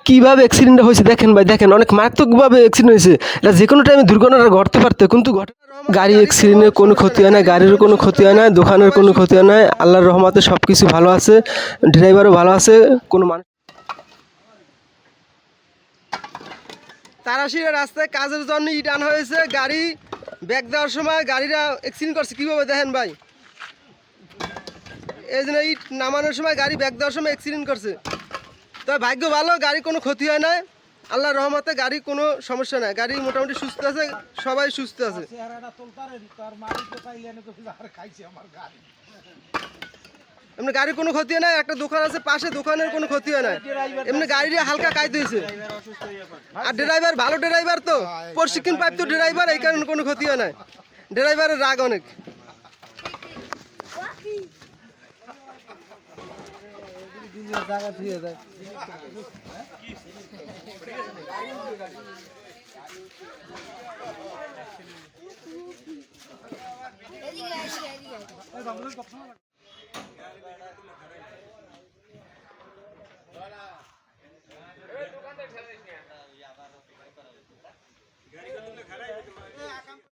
কীভাবে অ্যাক্সিডেন্টটা হয়েছে দেখেন ভাই, দেখেন অনেক মারাত্মকভাবে অ্যাক্সিডেন্ট হয়েছে। এটা যে কোনো টাইমে দুর্ঘটনা ঘটতে পারতো, কিন্তু গাড়ি অ্যাক্সিডেন্টের কোনো ক্ষতি হয় না, গাড়িরও কোনো ক্ষতি হয় না, দোকানের কোনো ক্ষতি হয় না। আল্লাহর রহমতে সব কিছু ভালো আছে, ড্রাইভারও ভালো আছে। কোনো মানুষ তারাশিরা রাস্তায় কাজের জন্য ইট আনা হয়েছে, গাড়ি ব্যাক দেওয়ার সময় গাড়িটা অ্যাক্সিডেন্ট করছে। কীভাবে দেখেন ভাই, এই জন্য ইট নামানোর সময় গাড়ি ব্যাক দেওয়ার সময় অ্যাক্সিডেন্ট করছে। তবে ভাগ্য ভালো, গাড়ি কোনো ক্ষতি হয় না, আল্লাহর রহমতে গাড়ি কোনো সমস্যা নাই, গাড়ি মোটামুটি সুস্থ আছে, সবাই সুস্থ আছে। এমনি গাড়ির কোনো ক্ষতি হয় না, একটা দোকান আছে পাশে, দোকানের কোনো ক্ষতি হয় না, এমনি গাড়িটা হালকা কাজ হয়েছে। আর ড্রাইভার ভালো ড্রাইভার, তো প্রশিক্ষণ প্রাপ্ত ড্রাইভার, এই কারণে কোনো ক্ষতি হয় না। ড্রাইভারের রাগ অনেক।